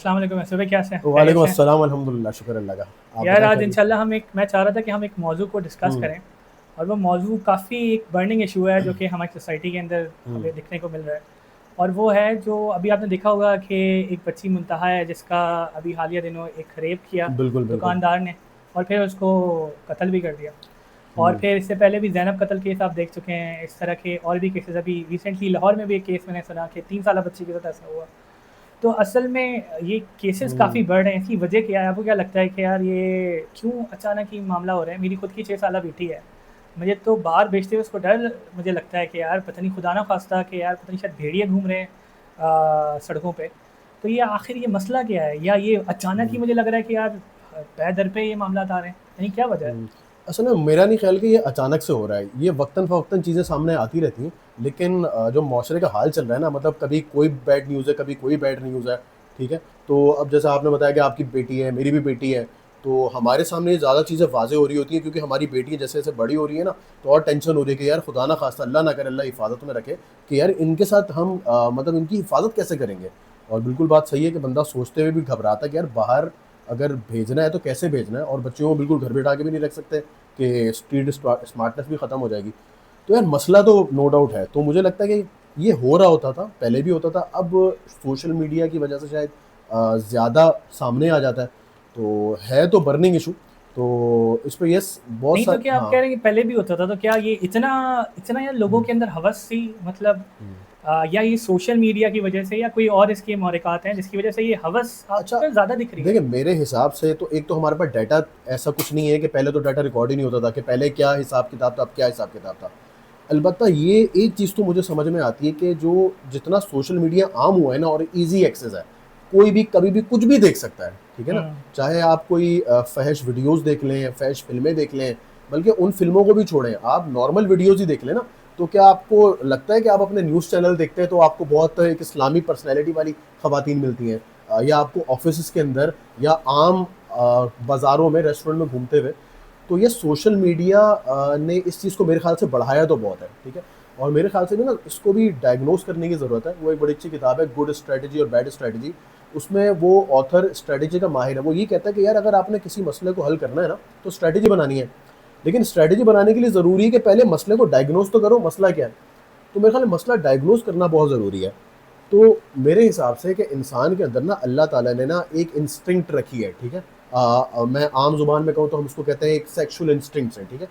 अस्सलाम वालेकुम, वैसे भाई कैसे हैं? खैरियत वालेकुम से हैं? अस्सलाम अल्हम्दुलिल्लाह शुक्र अल्लाह का। आप यार बताएं आज खैरियत। इंशाल्लाह मैं चाह रहा था कि हम एक मौजू को डिस्कस हम्म करें और वो मौजू काफ़ी एक बर्निंग इशू है जो कि हमारी सोसाइटी के अंदर हम्म हमें देखने को मिल रहा है। और वो है जो अभी आपने देखा होगा कि एक बच्ची मुंतहा है जिसका अभी हालिया दिनों एक रेप किया बिल्कुल बिल्कुल। दुकानदार ने और फिर उसको कत्ल भी कर दिया। और हम्म फिर इससे पहले भी ज़ैनब कत्ल केस आप देख चुके हैं। इस तरह के और भी केसेस अभी रिसेंटली लाहौर में भी एक केस मैंने सुना कि 3 साल बच्ची के साथ ऐसा हुआ। तो असल में ये केसेस काफ़ी हम्म बढ़ रहे हैं, इसकी वजह क्या है? आपको क्या लगता है कि यार ये क्यों अचानक ये मामला हो रहा है? मेरी खुद की 6 साला बेटी है, मुझे तो बाहर भेजते हुए उसको डर मुझे लगता है कि यार पता नहीं खुदा ना खास्ता कि यार पता नहीं शायद भेड़िए घूम रहे हैं सड़कों पे। तो ये आखिर ये मसला क्या है? या ये अचानक ही हम्म मुझे लग रहा है कि यार पै दर पे ये मामलात आ रहे हैं, यानी क्या वजह है? हम्म। असल में मेरा नहीं ख्याल कि ये अचानक से हो रहा है, ये वक्तन फ़वक्तन चीज़ें सामने आती रहती हैं। लेकिन जो माशरे का हाल चल रहा है ना, मतलब कभी कोई बैड न्यूज़ है, कभी कोई बैड न्यूज़ है। ठीक है, तो अब जैसा आपने बताया कि आपकी बेटी है, मेरी भी बेटी है, तो हमारे सामने ज़्यादा चीज़ें वाज़ेह हो रही होती हैं, क्योंकि हमारी बेटी जैसे जैसे बड़ी हो रही है ना, तो और टेंशन हो रही है कि यार खुदा ना खास्ता, अल्लाह ना करे, अल्लाह हिफाजत में रखे कि यार इनके साथ हम मतलब इनकी हिफाजत कैसे करेंगे। और बिल्कुल बात सही है कि बंदा सोचते हुए भी घबराता है कि यार बाहर अगर भेजना है तो कैसे भेजना है, और बच्चों को बिल्कुल घर बैठा के भी नहीं रख सकते कि स्ट्रीट स्मार्टनेस भी ख़त्म हो जाएगी। तो यार मसला तो नो डाउट है, तो मुझे लगता है कि ये हो रहा होता था, पहले भी होता था, अब सोशल मीडिया की वजह से शायद ज़्यादा सामने आ जाता है। तो है तो बर्निंग इशू, तो इस पे यस बहुत नहीं तो सारे क्या आप हाँ। कह रहे हैं कि पहले भी होता था, तो क्या ये इतना इतना यार लोगों हम्म, के अंदर हवस थी मतलब हम्म। या ये सोशल मीडिया की वजह से या कोई और इसके महरक़ात हैं जिसकी वजह से ये हवस अच्छा, आपको ज़्यादा दिख रही है? देखिए मेरे हिसाब से तो एक तो हमारे पास डाटा ऐसा कुछ नहीं है कि पहले तो डाटा रिकॉर्ड ही नहीं होता था कि पहले क्या हिसाब किताब था, अब क्या हिसाब किताब था। अलबत्ता ये एक चीज़ तो मुझे समझ में आती है कि जो जितना सोशल मीडिया आम हुआ है ना, और ईज़ी एक्सेस है, कोई भी कभी भी कुछ भी देख सकता है, ठीक है ना? हुँ। चाहे आप कोई फ़हश वीडियोज़ देख लें, फ़हश फ़िल्में देख लें, बल्कि उन फ़िल्मों को भी छोड़ें, आप नॉर्मल वीडियोज़ ही देख लें ना, तो क्या आपको लगता है कि आप अपने न्यूज़ चैनल देखते हैं तो आपको बहुत एक इस्लामी पर्सनैलिटी वाली ख़वातीन मिलती हैं? या आपको ऑफ़िसेज़ के अंदर या आम बाज़ारों में, रेस्टोरेंट में घूमते हुए। तो ये सोशल मीडिया ने इस चीज़ को मेरे ख्याल से बढ़ाया तो बहुत है, ठीक है? और मेरे ख्याल से भी ना इसको भी डायग्नोज़ करने की ज़रूरत है। वो एक बड़ी अच्छी किताब है, गुड स्ट्रैटेजी और बैड स्ट्रैटेजी। उसमें वो ऑथर स्ट्रैटेजी का माहिर है, वो ये कहता है कि यार अगर आपने किसी मसले को हल करना है ना, तो स्ट्रैटेजी बनानी है। लेकिन स्ट्रैटेजी बनाने के लिए ज़रूरी है कि पहले मसले को डायग्नोज़ तो करो, मसला क्या है? तो मेरे ख्याल में मसला डायग्नोज़ करना बहुत ज़रूरी है। तो मेरे हिसाब से कि इंसान के अंदर ना अल्लाह ताला ने ना एक इंस्टिंक्ट रखी है, ठीक है? मैं आम ज़ुबान में कहूँ तो हम उसको कहते हैं एक सेक्सुअल इंस्टिंक्ट्स है, ठीक है?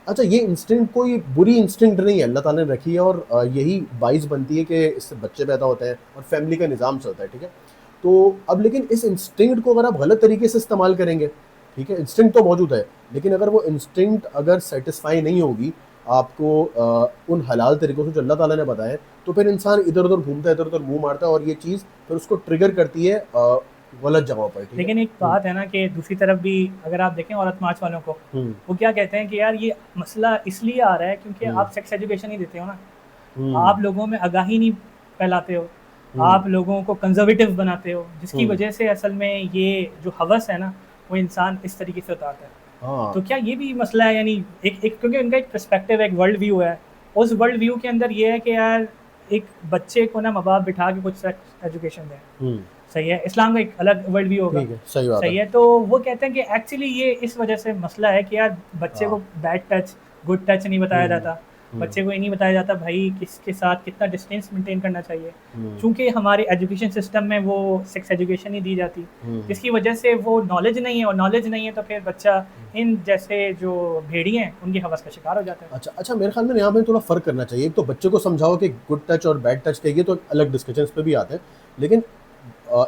अच्छा, ये इंस्टिंक्ट कोई बुरी इंस्टिंक्ट नहीं है, अल्लाह ताला ने रखी है, और यही बाइस बनती है कि इससे बच्चे पैदा होते हैं और फैमिली का निज़ाम चलता है, ठीक है? तो अब लेकिन इस इंस्टिंक्ट को अगर आप गलत तरीके से इस्तेमाल करेंगे, ठीक है? इंस्टिंक्ट तो मौजूद है, लेकिन अगर वो इंस्टिंक्ट अगर सैटिस्फाई नहीं होगी आपको उन हलाल तरीकों से जो अल्लाह ताला ने बताए हैं, तो फिर इंसान इधर-उधर घूमता है, इधर-उधर मुँह मारता है, और ये चीज़ फिर उसको ट्रिगर करती है गलत जगहों पर, ठीक है? लेकिन एक हुँ, बात है ना कि दूसरी तरफ भी अगर आप देखें औरत मार्च वालों को, हुँ, वो क्या कहते हैं कि यार ये मसला इसलिए आ रहा है क्योंकि हुँ, आप सेक्स एजुकेशन नहीं देते हो ना। हुँ, आप लोगों में आगाही नहीं फैलाते हो, हुँ, आप लोगों को कंज़र्वेटिव बनाते हो, जिसकी हुँ, वजह से असल में ये जो हवस है ना, वो इंसान इस तरीके से उतारता है। हाँ, तो क्या ये भी मसला है? यानी एक एक क्योंकि उनका एक पर्सपेक्टिव है, एक वर्ल्ड व्यू है। उस वर्ल्ड व्यू के अंदर ये है कि यार एक बच्चे को ना माँ-बाप बिठा के कुछ सेक्स एजुकेशन दें। हुँ, सही है, इस्लाम का एक अलग वर्ल्ड व्यू होगा। ठीक है, सही बात है। सही है, तो वो कहते हैं कि एक्चुअली ये इस वजह से मसला है कि यार बच्चे को हाँ, बैड टच, गुड टच नहीं बताया हुँ, जाता। हुँ, बच्चे को ये नहीं बताया जाता भाई किसके साथ कितना डिस्टेंस मेंटेन करना चाहिए। हुँ, चूँकि हमारे एजुकेशन सिस्टम में वो सेक्स एजुकेशन नहीं दी जाती, हुँ, जिसकी वजह से वो नॉलेज नहीं है और नॉलेज नहीं है तो फिर बच्चा हुँ। इन जैसे जो भेड़िए हैं, उनकी हवस का शिकार हो जाता है। अच्छा, अच्छा, मेरे ख़्याल में यहाँ पे थोड़ा फ़र्क करना चाहिए। एक तो बच्चे को समझाओ कि गुड टच और बैड टच कहिए तो अलग डिस्कशन इस पे भी आते हैं। लेकिन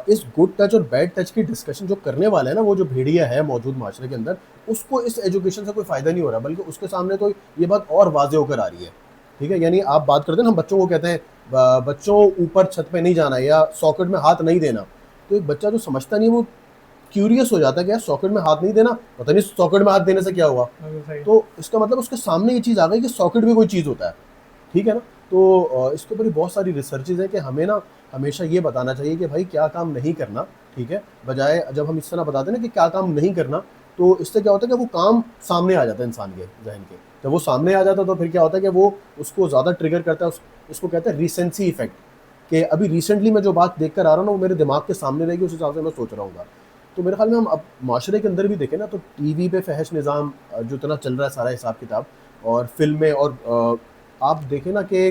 इस गुड टच और बैड टच की डिस्कशन जो करने वाला है ना, वो जो भेड़िया है मौजूद माशरे के अंदर, उसको इस एजुकेशन से कोई फ़ायदा नहीं हो रहा, बल्कि उसके सामने तो ये बात और वाज़ेह होकर आ रही है। ठीक है? यानी आप बात करते हैं ना, हम बच्चों को कहते हैं बच्चों ऊपर छत पे नहीं जाना या सॉकेट में हाथ नहीं देना। तो एक बच्चा जो समझता नहीं है, वो क्यूरियस हो जाता है कि यार सॉकेट में हाथ नहीं देना, पता नहीं सॉकेट में हाथ देने से क्या हुआ? बिल्कुल सही है। तो इसका मतलब उसके सामने ये चीज़ आ गई कि सॉकेट भी कोई चीज़ होता है, ठीक है ना? तो इसके ऊपर भी बहुत सारी रिसर्चेज़ हैं कि हमें ना हमेशा ये बताना चाहिए कि भाई क्या काम नहीं करना, ठीक है? बजाय जब हम इस तरह बताते हैं ना कि क्या काम नहीं करना, तो इससे क्या होता है कि वो काम सामने आ जाता है इंसान के ज़हन के। जब वो सामने आ जाता है तो फिर क्या होता है कि वो उसको ज़्यादा ट्रिगर करता है, उसको कहते हैं रिसेंसी इफ़ेक्ट। कि अभी रिसेंटली मैं जो बात देख कर आ रहा हूँ ना, वो मेरे दिमाग के सामने रहेगी, उस हिसाब से मैं सोच रहा हूँ। तो मेरे ख्याल में हम अब माशरे के अंदर भी देखें ना, तो टीवी पे फहश निज़ाम जो इतना चल रहा है सारा हिसाब किताब, और फिल्में, और आप देखें ना कि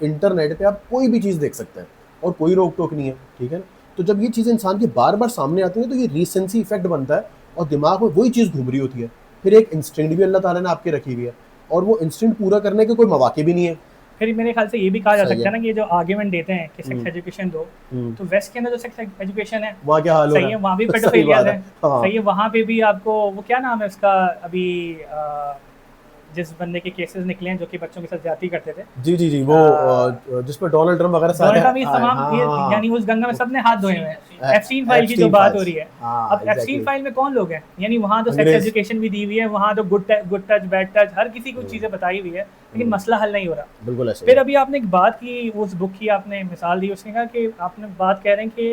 इंटरनेट पे आप कोई भी चीज़ देख सकते हैं और कोई रोक टोक नहीं है, ठीक है ना। तो जब ये चीज़ें इंसान के बार बार सामने आती हैं तो ये रीसेंसी इफेक्ट बनता है और दिमाग में वही चीज़ घूम रही होती है। फिर एक इंस्टिंक्ट भी अल्लाह ताला ने आपके रखी हुई है, और वो इंस्टिंक्ट पूरा करने के कोई मौके भी नहीं है। फिर मेरे ख्याल से ये भी कहा जा सही सकता है है। ना कि ये जो आर्ग्यूमेंट देते हैं कि सेक्स हम्म, एजुकेशन दो, हम्म, तो वेस्ट के अंदर जो सेक्स एजुकेशन है वहाँ क्या हाल हो सही रहा है, वहाँ भी है सही पेडोफिलियाज बात है, है। हाँ, सही है, वहाँ पे भी आपको वो क्या नाम है उसका अभी जिस बंदे के केसेस निकले हैं जो कि बच्चों के साथ ज्यादती करते थे, जी जी जी, वो जिस पर डोनाल्ड ट्रम्प वगैरह सारे डोनाल्ड ट्रम्प, ये आए, तमाम हाँ ये हाँ यानी उस गंगा में सबने हाथ धोए हुए हैं। एप्स्टीन फाइल की जो एप्स्टीन बात हो फाइल्स, रही है, हाँ अब एप्स्टीन एग्जैक्टली, फाइल में कौन लोग हैं, यानी वहाँ तो सेक्स अंग्रेज, एजुकेशन भी दी हुई है, वहाँ तो good touch bad touch her किसी को चीज़ें बताई हुई है, लेकिन हम्म, मसला हल नहीं हो रहा। बिल्कुल ऐसे ही फिर है। अभी आपने एक बात की, उस बुक की आपने मिसाल दी, उसने कहा कि आपने बात कह रहे हैं कि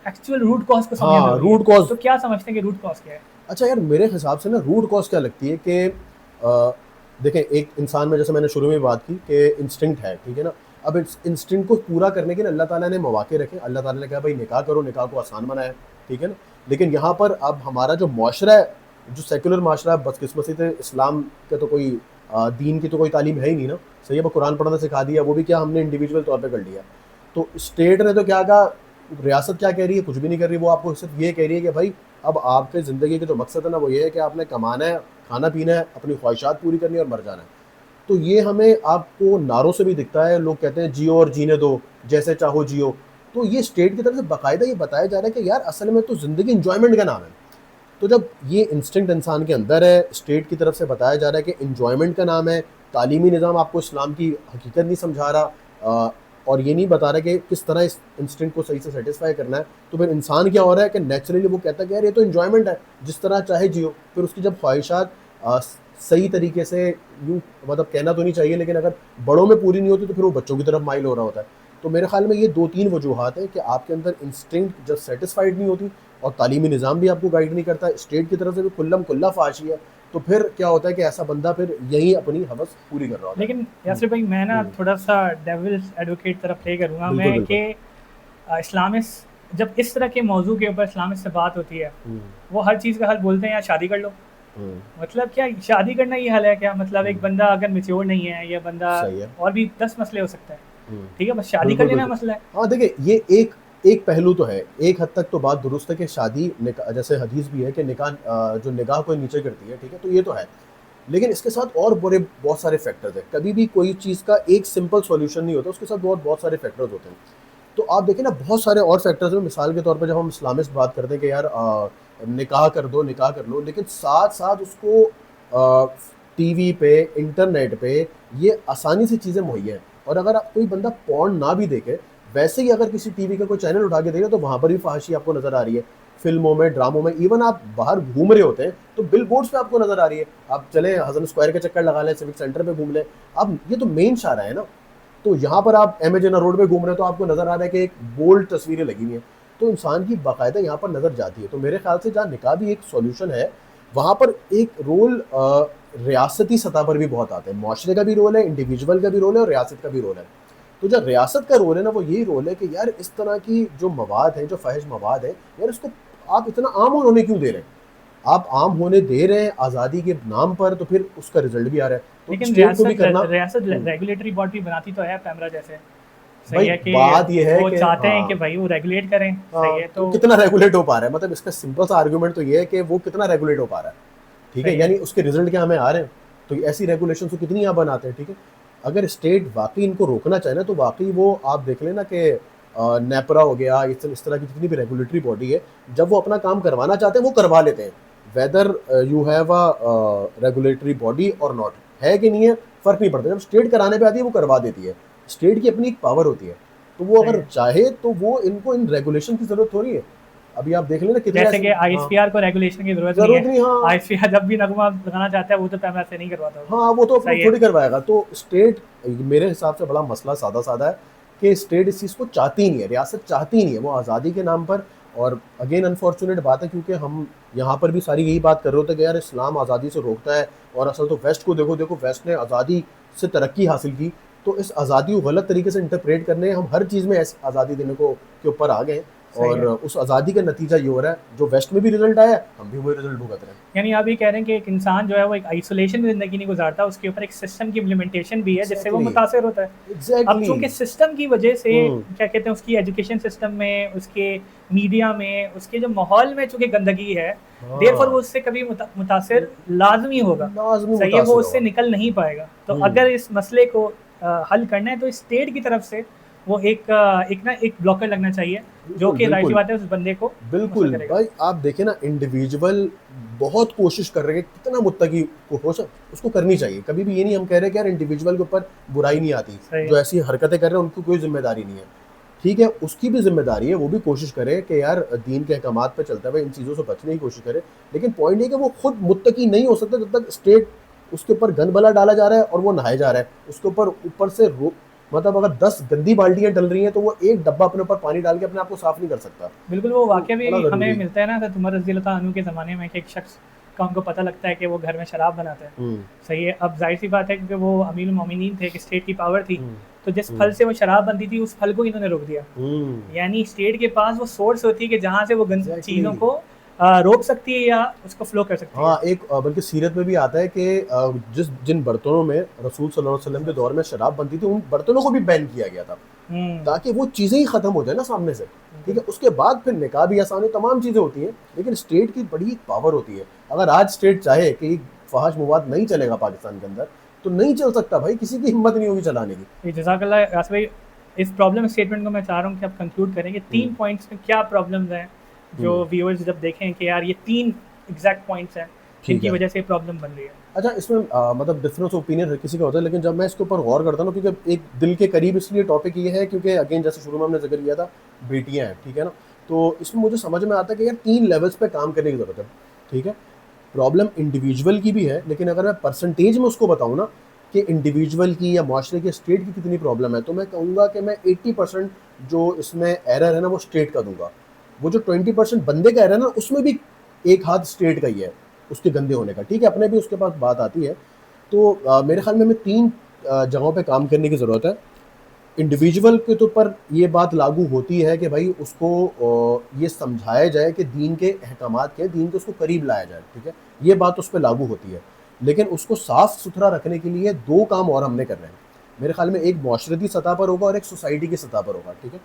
एक्चुअल रूट कॉज को समझना हाँ, जरूरी है। Root cause. तो क्या समझते हैं कि रूट कॉज क्या है? अच्छा यार, मेरे हिसाब से ना रूट कॉज क्या लगती है कि देखें, एक इंसान में, जैसे मैंने शुरू में बात की कि इंस्टिंक्ट है, ठीक है ना। अब इस इंस्टिंक्ट को पूरा करने के ना अल्लाह ताला ने मौके रखे। अल्लाह ताला ने कहा भाई निकाह करो, निकाह को आसान बनाया, ठीक है ना। लेकिन यहाँ पर अब हमारा जो माशरा है, जो सेकुलर माशरा है, बदकिस्मती से इस्लाम के तो कोई दीन की तो कोई तालीम है ही नहीं ना। सही है, वो कुरान पढ़ना सिखा दिया, वो भी क्या हमने इंडिविजुअल तौर पर कर लिया। तो स्टेट ने तो क्या कहा, रियासत क्या कह रही है, कुछ भी नहीं कर रही। वो आपको सिर्फ ये कह रही है कि भाई अब आपके ज़िंदगी के जो मकसद है ना, वो ये है कि आपने कमाना है, खाना पीना है, अपनी ख्वाहिशात पूरी करनी है और मर जाना है। तो ये हमें आपको नारों से भी दिखता है। लोग कहते हैं जियो और जीने दो, जैसे चाहो जियो। तो ये स्टेट की तरफ से बाकायदा ये बताया जा रहा है कि यार असल में तो ज़िंदगी इंजॉयमेंट का नाम है। तो जब ये इंस्टिंक्ट इंसान के अंदर है, स्टेट की तरफ से बताया जा रहा है कि इंजॉयमेंट का नाम है, तालीमी निज़ाम आपको इस्लाम की हकीकत नहीं समझा रहा, और ये नहीं बता रहा कि किस तरह इस इंस्टिंक्ट को सही से सेटिस्फाई करना है, तो फिर इंसान क्या हो रहा है कि नेचुरली वो कहता है कि यार ये तो इंजॉयमेंट है, जिस तरह चाहे जियो। फिर उसकी जब ख्वाहिशात सही तरीके से, यूँ मतलब कहना तो नहीं चाहिए, लेकिन अगर बड़ों में पूरी नहीं होती तो फिर वो बच्चों की तरफ माइल हो रहा होता है। तो मेरे ख्याल में ये 2-3 वजूहात हैं कि आपके अंदर इंस्टिंक्ट जब सेटिस्फाइड नहीं होती, और तालीमी निज़ाम भी आपको गाइड नहीं करता, स्टेट की तरफ से भी खुल्लम खुल्ला फाशी है, तो फिर क्या होता है कि ऐसा बंदा फिर यहीं अपनी हवस पूरी कर रहा होता है। लेकिन यासिर भाई, मैं ना हम्म, थोड़ा सा डेविल्स एडवोकेट तरफ प्ले करूँगा बिल्कुल मैं बिल्कुल। कि इस्लामिस्ट जब इस तरह के मौजू के ऊपर इस्लामिस्ट से बात होती है, हम्म, वो हर चीज़ का हल बोलते हैं, या शादी कर लो। हम्म, मतलब क्या शादी करना ही हल है क्या? मतलब एक हम्म, बंदा अगर मैच्योर नहीं है, या बंदा, सही है। और भी 10 मसले हो सकते हैं, हम्म, ठीक है, बस शादी कर बिल्कुल लेना बिल्कुल। मसला है। हाँ देखिए, ये एक एक पहलू तो है, एक हद तक तो बात दुरुस्त है कि शादी जैसे हदीस भी है कि निकाह जो निगाह को नीचे करती है, ठीक है, तो ये तो है। लेकिन इसके साथ और बड़े बहुत सारे फैक्टर्स हैं। कभी भी कोई चीज़ का एक सिंपल सॉल्यूशन नहीं होता, उसके साथ बहुत बहुत सारे फैक्टर्स होते हैं। तो आप देखें ना, बहुत सारे और फैक्टर्स हैं। मिसाल के तौर पर जब हम इस्लामिस्ट बात करते हैं कि यार निकाह कर दो, निकाह कर लो, लेकिन साथ साथ उसको टीवी पे, इंटरनेट पे ये आसानी से चीज़ें मुहैया हैं। और अगर आप कोई बंदा पॉर्न ना भी देखे, वैसे ही अगर किसी टीवी का कोई चैनल उठा के देखे, तो वहाँ पर भी फहाशी आपको नज़र आ रही है। फिल्मों में, ड्रामों में, इवन आप बाहर घूम रहे होते हैं तो बिल बोर्ड्स पे आपको नज़र आ रही है। आप चले हसन स्क्वायर के चक्कर लगा लें, सिविक सेंटर पे घूम लें। अब ये तो मेन शाहरा है ना। तो यहाँ पर आप एमेजन रोड पे घूम रहे हैं तो आपको नज़र आ रहा है कि एक बोल्ड तस्वीरें लगी हुई हैं। तो इंसान की बाकायदा यहाँ पर नज़र जाती है। तो मेरे ख्याल से जहाँ निकाह भी एक सॉल्यूशन है, वहाँ पर एक रोल रियासती सतह पर भी बहुत आता है। माशरे का भी रोल है, इंडिविजुअल का भी रोल है, और रियासत का भी रोल है। तो जो रियासत का रोल है ना, वो यही रोल है कि यार इस तरह की जो मवाद है, जो फहश मवाद है, यार इसको आप इतना आम होने क्यों दे रहे हैं? आप आम होने दे रहे हैं आज़ादी के नाम पर, तो फिर उसका रिजल्ट भी आ रहा है। तो लेकिन स्टेट को भी करना। रियासत हम्म, रेगुलेटरी बॉडी बनाती तो है पैमरा जैसे, सही भाई है कि बात ये है वो कि चाहते हैं कि हाँ, भाई वो रेगुलेट करें, सही हाँ, है, तो तो कितना रेगुलेट हो पा रहा है, मतलब इसका सिंपल सा आर्गुमेंट तो ये है कि वो कितना रेगुलेट हो पा रहा है, ठीक है, सही है। यानी उसके रिजल्ट क्या हमें आ रहे हैं। तो ऐसी रेगुलेशन तो कितनी यहाँ बनाते हैं, ठीक है। अगर स्टेट वाकई इनको रोकना चाहे ना, तो वाकई वो आप देख लेना कि नेपरा हो गया, इस तरह की जितनी भी रेगुलेटरी बॉडी है, जब वो अपना काम करवाना चाहते हैं वो करवा लेते हैं। Whether you have a regulatory body और नॉट, है कि नहीं है, फर्क नहीं पड़ता। जब स्टेट कराने पे आती है वो करवा देती है। स्टेट की अपनी एक पावर होती है। तो वो सही अगर है, चाहे तो वो इनको इन रेगुलेशन की जरूरत थोड़ी है। अभी आप देख लेना कितने जैसे ऐसे। कि हाँ, आईएसपीआर को रेगुलेशन की जरूरत नहीं जरूरत है। नहीं, हाँ। आईएसपीआर जब भी नगमा लगाना चाहता है वो तो पैमरा से नहीं करवाता वो। हाँ, वो तो अप्रूव सही है। थोड़ी करवाएगा। तो स्टेट, मेरे हिसाब से बड़ा मसला सादा सादा है कि स्टेट इस चीज़ को चाहती नहीं है, रियासत चाहती नहीं है, वो आज़ादी के नाम पर। और अगेन अनफॉर्चुनेट बात है, क्योंकि हम यहाँ पर भी सारी यही बात कर रहे होते हैं कि यार इस्लाम आज़ादी से रोकता है, और असल तो वेस्ट को देखो, देखो वेस्ट ने आज़ादी से तरक्की हासिल की। तो इस आज़ादी को गलत तरीके से इंटरप्रेट करने, हम हर चीज़ में ऐसी आज़ादी देने को के ऊपर आ गए, सही और है। उस आज़ादी का नतीजा ये हो रहा है, जो वेस्ट में भी रिजल्ट आया है, हम भी वही रिजल्ट भुगत रहे हैं। यानी आप ये कह रहे हैं कि एक इंसान जो है वो एक आइसोलेशन में ज़िंदगी नहीं गुजारता, उसके ऊपर एक सिस्टम की इम्प्लीमेंटेशन भी है जिससे वो एग्जैक्टली, मुतासिर होता है। अब एग्जैक्टली। चूँकि सिस्टम की वजह से हम्म। क्या कहते हैं उसकी एजुकेशन सिस्टम में, उसके मीडिया में, उसके जो माहौल में चूँकि गंदगी है, देयरफॉर वो हाँ, उससे कभी मुतासिर लाज़मी होगा। लाजमी सही है, वो मुतासिर उससे होगा। निकल नहीं पाएगा। तो हम्म। अगर इस मसले को हल करना है तो स्टेट की तरफ से वो एक ब्लॉकर लगना चाहिए, जो बिल्कुल कि ज़ाहिर-सी बिल्कुल बात है उस बंदे को मुसल बिल्कुल करेगा। भाई, आप देखें ना, इंडिविजुअल बहुत कोशिश कर रहे हैं, कितना मुत्तकी को हो उसको करनी चाहिए। कभी भी ये नहीं हम कह रहे कि यार इंडिविजुअल के ऊपर बुराई नहीं आती, सही जो है। ऐसी हरकतें कर रहे हैं उनकी कोई जिम्मेदारी नहीं है, ठीक है, उसकी भी जिम्मेदारी है, वो भी कोशिश करे कि यार दीन के अहकामात पे चलता है, इन चीज़ों से बचने की कोशिश करे। लेकिन पॉइंट ये कि वो खुद मुत्तकी नहीं हो सकता जब तक स्टेट उसके ऊपर गंद डाला जा रहा है और वो नहाए जा रहा है उसके ऊपर, ऊपर से मतलब अगर 10 गंदी बाल्टियां डल रही हैं तो वो एक डब्बा अपने ऊपर पानी डाल के अपने आप को साफ नहीं कर सकता। बिल्कुल, वो तो वाक़या भी बड़ा हमें ज़रूरी है। मिलता है ना हज़रत उमर रज़ियल्लाहु अन्हु के ज़माने में कि एक शख़्स का उनको पता लगता है कि वो घर में शराब बनाता है। हुँ, सही है, अब ज़ाहिर-सी बात है क्योंकि वो अमीरुल मोमिनीन थे, एक स्टेट की पावर थी, हुँ, तो जिस हुँ, फल से वो शराब बनती थी, उस फल को इन्होंने रोक दिया। हुँ, यानी स्टेट के पास वो सोर्स होती है कि जहाँ से वो गंद एग्ज़ैक्टली। चीज़ों को रोक सकती है या उसको फ्लो कर सकती है। हाँ, एक बल्कि सीरत में भी आता है कि जिन बर्तनों में रसूल सल्लल्लाहु अलैहि वसल्लम के दौर में शराब बनती थी, उन बर्तनों को भी बैन किया गया था, हुँ, ताकि वो चीज़ें ही ख़त्म हो जाए ना सामने से, ठीक बिल्कुल। है? उसके बाद फिर निकाह भी आसान हो, तमाम चीज़ें होती हैं, लेकिन स्टेट की बड़ी एक पावर होती है। अगर आज स्टेट चाहे कि फ़ाहिश मवाद नहीं चलेगा पाकिस्तान के अंदर, तो नहीं चल सकता भाई, किसी की हिम्मत नहीं होगी चलाने की। जी, जज़ाकल्लाह यासर भाई, इस प्रॉब्लम स्टेटमेंट को मैं चाह रहा हूँ कि आप कंक्लूड करें कि हुँ, 3 पॉइंट्स में क्या प्रॉब्लम्स हैं, जो हुँ, व्यूअर्स जब देखें कि यार ये 3 एग्ज़ैक्ट पॉइंट्स हैं, ठीक जिनकी है। वजह से प्रॉब्लम बन रही है। अच्छा, इसमें मतलब डिफरेंस ओपिनियन हर किसी का होता है, लेकिन जब मैं इसके ऊपर गौर करता हूँ ना, क्योंकि एक दिल के करीब इसलिए टॉपिक ये है क्योंकि अगेन जैसे शुरू में हमने जिक्र किया था, बेटियां हैं, ठीक है ना? तो इसमें मुझे समझ में आता है कि यार 3 लेवल्स पे काम करने की ज़रूरत है, ठीक है? प्रॉब्लम इंडिविजुअल की भी है, लेकिन अगर मैं परसेंटेज में उसको बताऊँ ना कि इंडिविजुअल की या माशरे के स्टेट की कितनी प्रॉब्लम है, तो मैं कहूँगा कि मैं 80% जो इसमें एरर है ना वो स्टेट का दूंगा। वो जो 20% बंदे का एरर है ना, उसमें भी एक हाथ स्टेट का ही है, उसके गंदे होने का, ठीक है, अपने भी उसके पास बात आती है। तो मेरे ख्याल में हमें 3 जगहों पे काम करने की ज़रूरत है। इंडिविजुअल के तो पर ये बात लागू होती है कि भाई उसको ये समझाया जाए कि दीन के अहकामात क्या है, दीन के उसको करीब लाया जाए, ठीक है? ये बात उस पे लागू होती है। लेकिन उसको साफ-सुथरा रखने के लिए 2 काम और हमने करने हैं। मेरे ख्याल में एक माशरती सतह पर होगा और एक सोसाइटी की सतह पर होगा, ठीक है?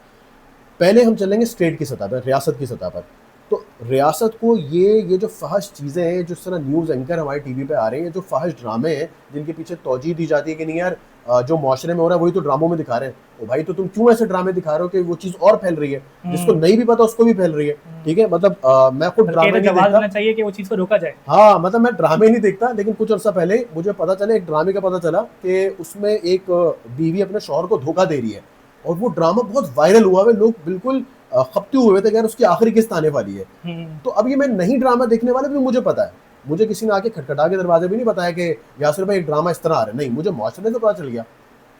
पहले हम चलेंगे स्टेट की सतह पर, रियासत की सतह पर। तो रियासत को ये जो फ़ाहिश चीज़ें हैं, जिस तरह न्यूज़ एंकर हमारे टीवी पे आ रहे हैं, जो फ़ाहिश ड्रामे हैं, जिनके पीछे तौजीह दी जाती है कि नहीं यार जो माशरे में हो रहा है वही तो ड्रामों में दिखा रहे हैं। ओ भाई, तो तुम क्यों ऐसे ड्रामे दिखा रहे हो कि वो चीज़ और फैल रही है, जिसको हुँ, नहीं भी पता उसको भी फैल रही है, हुँ, ठीक है? मतलब मैं खुद बल्कि ये ड्रामे तो नहीं जवाब देखता। होना चाहिए कि वो चीज़ को रोका जाए। हाँ, मतलब मैं ड्रामे नहीं देखता, लेकिन कुछ अर्सा पहले मुझे पता चला, एक ड्रामे का पता चला कि उसमें एक बीवी अपने शौहर को धोखा दे रही है, और वो ड्रामा बहुत वायरल हुआ है, लोग बिल्कुल खपते हुए थे कि यार उसकी आखिरी किस्त आने वाली है। हुँ, तो अब ये मैं नहीं ड्रामा देखने वाला भी मुझे पता है, मुझे किसी ने आके खटखटा के दरवाजे भी नहीं बताया कि यासिर भाई एक ड्रामा इस तरह आ रहा है, नहीं, मुझे मुआशरे से पता चल गया,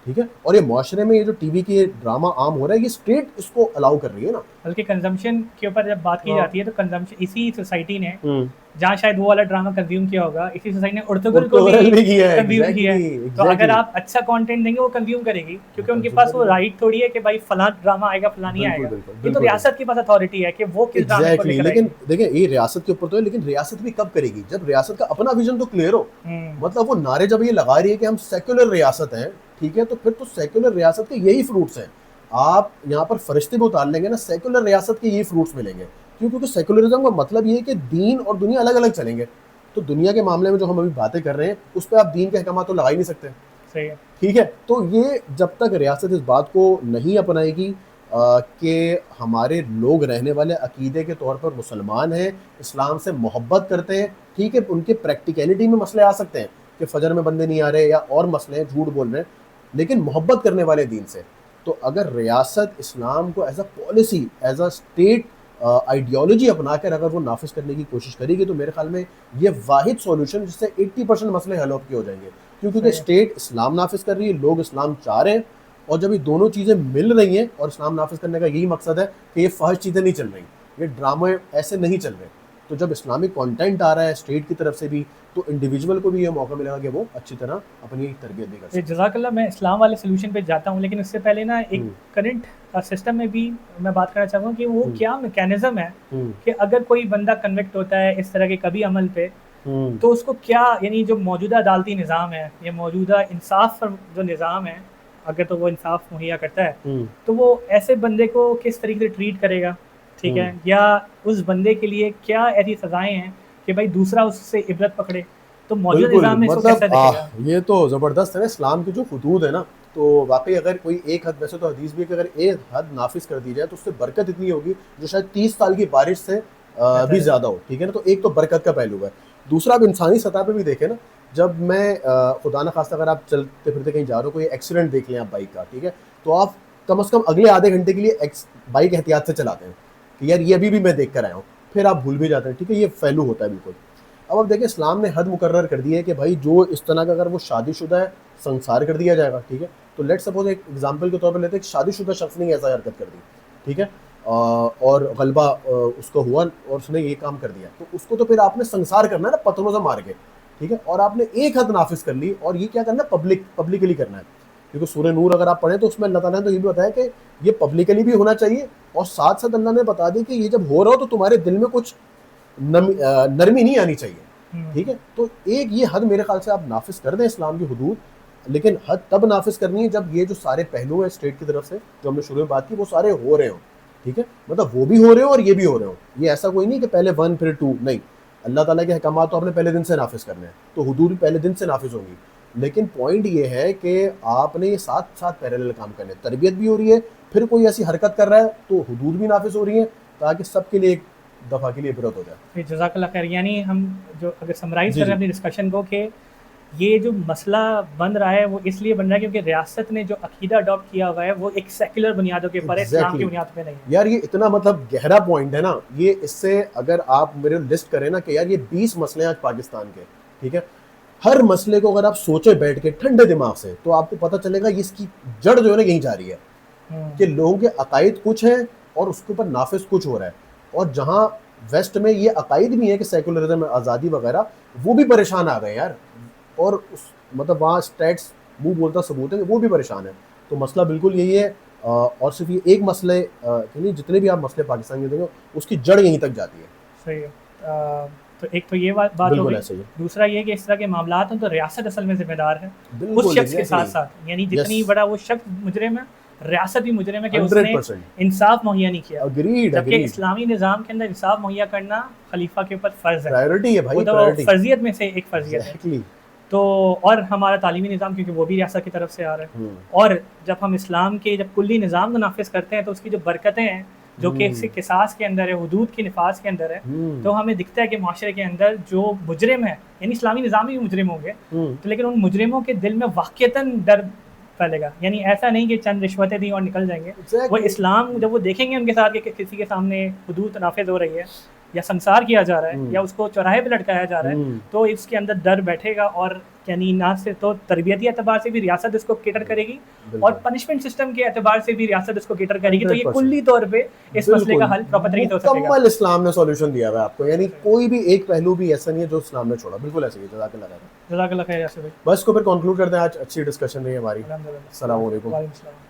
ठीक है? और ये मुआशरे में ये जो टीवी की ये ड्रामा आम हो रहा है, ये स्टेट इसको अलाउ कर रही है ना। बल्कि कंज़म्पशन के ऊपर जब बात की हाँ। जाती है तो कंज़म्पशन इसी सोसाइटी ने, हम्म। जहाँ शायद वो वाला ड्रामा कंज़्यूम किया होगा, इसी सोसाइटी ने उर्तुगुल को भी पोर्टुगल भी किया है, कंज़्यूम किया है। एग्जैक्टली तो अगर एग्जैक्टली। आप अच्छा कंटेंट देंगे वो कंज़्यूम करेगी, वो क्योंकि उनके कंज्यूम पास वो करेगी। राइट थोड़ी है कि भाई फलाँ ड्रामा आएगा, फलाँ नहीं बिल्कुल आएगा। बिल्कुल ये तो बिल्कुल बिल्कुल। रियासत के पास अथॉरिटी है कि वो किस ड्रामे को एग्जैक्टली, लेकर लेकिन आएगी। देखिए ये रियासत के ऊपर तो है, लेकिन रियासत भी कब करेगी जब रियासत का अपना विजन तो क्लियर हो। हुँ, मतलब वो नारे जब ये लगा रही है कि हम सेक्युलर रियासत हैं, ठीक है, तो फिर तो सेक्युलर रियासत के यही फ्रूट्स हैं। आप यहाँ पर फरिश्ते भी उतार लेंगे ना, सेक्युलर रियासत के यही फ्रूट्स मिलेंगे। क्यों? क्योंकि सेक्युलरिज्म का मतलब ये है कि दीन और दुनिया अलग अलग चलेंगे। तो दुनिया के मामले में जो हम अभी बातें कर रहे हैं, उस पर आप दीन के अहकाम तो लगा ही नहीं सकते, सही है। ठीक है? तो ये जब तक रियासत इस बात को नहीं अपनाएगी कि हमारे लोग रहने वाले अकीदे के तौर पर मुसलमान हैं, इस्लाम से मोहब्बत करते हैं, ठीक है, उनके प्रैक्टिकलिटी में मसले आ सकते हैं कि फजर में बंदे नहीं आ रहे या और मसले हैं, झूठ बोल रहे हैं, लेकिन मोहब्बत करने वाले दीन से। तो अगर रियासत इस्लाम को as a policy, as a state ideology अपना कर अगर वो नाफिज करने की कोशिश करेगी, तो मेरे ख्याल में ये वाहिद सॉल्यूशन जिससे 80% मसले हल के हो जाएंगे। क्योंकि सही है। स्टेट इस्लाम नाफिज कर रही है, लोग इस्लाम चाह रहे हैं, और जब ये दोनों चीज़ें मिल रही हैं, और इस्लाम नाफिज करने का यही मकसद है कि ये फ़ाहिश चीज़ें नहीं चल रही, ये ड्रामे ऐसे नहीं चल रहे, तो जब इस्लामिक कंटेंट आ रहा है स्टेट की तरफ से भी, तो इंडिविजुअल को भी ये मौका मिलेगा कि वो अच्छी तरह अपनी तरबियत भी कर ये सके। जज़ाकल्लाह, मैं इस्लाम वाले सोल्यूशन पे जाता हूँ, लेकिन उससे पहले ना एक हम्म, करंट सिस्टम में भी मैं बात करना चाहूँगा कि वो हम्म, क्या मैकेनिज़्म है हम्म, कि अगर कोई बंदा कन्विक्ट होता है इस तरह के कभी अमल पे, हम्म, तो उसको क्या, यानी जो मौजूदा अदालती निज़ाम है या मौजूदा इंसाफ पर जो निज़ाम है, अगर तो वो इंसाफ मुहैया करता है, हम्म, तो वो ऐसे बंदे को किस तरीके से ट्रीट करेगा, ठीक है? हम्म। या उस बंदे के लिए क्या ऐसी सज़ाएँ हैं कि भाई दूसरा उससे इबरत पकड़े? तो मौजूदा बिल्कुल, निज़ाम में इसको मतलब कैसे देखेगा? ये तो ज़बरदस्त है ना इस्लाम की जो हुदूद है ना, तो वाक़ई अगर कोई एक हद, वैसे तो हदीस भी है कि अगर एक हद नाफ़िज़ कर दी जाए तो उससे बरकत इतनी होगी जो शायद 30 साल की बारिश से भी बेहतर है। ज़्यादा हो, ठीक है ना? तो एक तो बरकत का पहलू है। दूसरा, अब इंसानी सतह पे भी देखें ना, जब मैं खुदा न ख़ास्ता अगर आप चलते-फिरते कहीं जा रहे हो, कोई एक्सीडेंट देख लें आप बाइक का, ठीक है? तो आप कम से कम अगले आधे घंटे के लिए बाइक एहतियात से चलाते हैं कि यार ये अभी भी मैं देख कर आया हूँ। फिर आप भूल भी जाते हैं, ठीक है? ये पहलू होता है बिल्कुल। अब देखिए इस्लाम ने हद मुकर्रर कर दी है कि भाई जो इस तरह का अगर वो शादीशुदा है, संसार कर दिया जाएगा, ठीक है? तो लेट्स सपोज एक एग्जांपल के तौर पे लेते हैं कि शादीशुदा शख्स ने ऐसा हरकत कर दी, ठीक है? और गलबा उसको हुआ और उसने ये काम कर दिया, तो उसको तो फिर आपने संसार करना है ना, पत्थरों से मार के, ठीक है? और आपने एक हद नाफिज कर ली, और ये क्या करना है, पब्लिकली करना है। क्योंकि सूरह नूर अगर आप पढ़ें तो उसमें अल्लाह ताला ने तो ये भी बताया कि ये पब्लिकली भी होना चाहिए, और साथ साथ अल्लाह ने बता दी कि ये जब हो रहा हो तो तुम्हारे दिल में कुछ नरमी नहीं आनी चाहिए, ठीक है? तो एक ये हद मेरे ख्याल से आप नाफिज कर दें इस्लाम की हुदूद, लेकिन हद तब नाफिज करनी है जब ये जो सारे पहलू हैं स्टेट की तरफ से जो हमने शुरू में बात की वो सारे हो रहे हो, ठीक है? मतलब वो भी हो रहे हो और ये भी हो रहे हो। ये ऐसा कोई नहीं कि पहले 1 फिर 2, नहीं। अल्लाह ताला के अहकामात तो आपने पहले दिन से नाफिज करने हैं, तो हुदूद भी पहले दिन से नाफिज होंगी। लेकिन पॉइंट ये है कि आपने ये साथ साथ पैरेलल काम करने, तरबियत भी हो रही है, फिर कोई ऐसी हरकत कर रहा है तो हुदूद भी नाफिज हो रही है, ताकि सबके लिए एक दफ़ा के लिए इबरत हो जाए। फिर जज़ाकल्लाह खैर, यानी हम जो अगर समराइज़ जी कर रहे जी। हैं अपनी डिस्कशन को कि ये जो मसला बन रहा है वो इसलिए बन रहा है क्योंकि रियासत ने जो अकीदा अडॉप्ट किया हुआ है वो एक सेक्युलर बुनियादों के ऊपर है, इस्लाम की एग्जैक्टली बुनियाद पे नहीं है। यार, ये इतना मतलब गहरा पॉइंट है ना ये। इससे अगर आप मेरे लिस्ट करें ना कि यार ये 20 मसले हैं आज पाकिस्तान के, ठीक है? हर मसले को अगर आप सोचे बैठ के ठंडे दिमाग से, तो आपको पता चलेगा ये इसकी जड़ जो है ना यहीं जा रही है, कि लोगों के अकायद कुछ हैं और उसके ऊपर नाफिज कुछ हो रहा है। और जहां वेस्ट में ये अकायद भी है कि सेकुलरिज्म, आज़ादी वगैरह, वो भी परेशान आ गए यार। और उस मतलब वहाँ स्टेट्स मुंह बोलता सबूत है कि वो भी परेशान है। तो मसला बिल्कुल यही है। और सिर्फ ये एक मसले के नहीं, जितने भी आप मसले पाकिस्तान के देखें उसकी जड़ यहीं तक जाती है। सही है। तो एक तो ये बात हो बिल्कुल गई। ऐसे ही है। दूसरा ये कि इस तरह के मामलात हैं तो रियासत असल में ज़िम्मेदार है उस बिल्कुल शख्स के साथ एग्जैक्टली। साथ, यानी यस, जितनी बड़ा वो शख्स मुजरिम है, रियासत भी मुजरिम है कि उसने 100%। इंसाफ मुहैया नहीं किया। अग्रीड जबकि अग्रीड। इस्लामी निज़ाम के अंदर इंसाफ मुहैया करना खलीफा के ऊपर फ़र्ज़ है, प्रायोरिटी है वो भाई, तो प्रायोरिटी। फ़र्ज़ियत में से एक फ़र्ज़ियत है। एग्जैक्टली। तो और हमारा तालीमी निज़ाम, क्योंकि वो भी रियासत की तरफ से आ रहा है, और जब हम इस्लाम के जब कुल्ली निज़ाम को नाफिज करते हैं तो उसकी जो बरकतें हैं जो कि किसास के अंदर है, हुदूद की नफाज के अंदर है, तो हमें दिखता है कि माशरे के अंदर जो मुजरिम है, यानी इस्लामी निज़ाम में भी मुजरिम होंगे, तो लेकिन उन मुजरिमों के दिल में वाक़ियतन डर फैलेगा। यानी ऐसा नहीं कि चंद रिश्वतें दी और निकल जाएंगे। वो इस्लाम जब वो देखेंगे उनके साथ कि किसी के सामने हुदूद नाफिज हो रही है या संसार किया जा रहा है या उसको चौराहे पे लटकाया जा रहा है, तो इसके अंदर डर बैठेगा। और यानी ना से तो तरबियती एतबार से भी रियासत इसको केटर करेगी और पनिशमेंट सिस्टम के एतबार से भी रियासत इसको केटर करेगी। तो ये कुल्ली तौर पे इस मसले का हल प्रॉपर तरीके से हो सकेगा। मुकम्मल इस्लाम ने सॉल्यूशन दिया हुआ है आपको, यानी कोई भी एक पहलू भी ऐसा नहीं है जो इस्लाम ने छोड़ा। बिल्कुल ऐसे ही। जज़ाकल्लाह खैर। जज़ाकल्लाह खैर यासिर भाई। बस को फिर कंक्लूड करते हैं। आज अच्छी डिस्कशन रही हमारी। अल्हम्दुलिल्लाह। अस्सलाम वालेकुम। वालेकुम सलाम।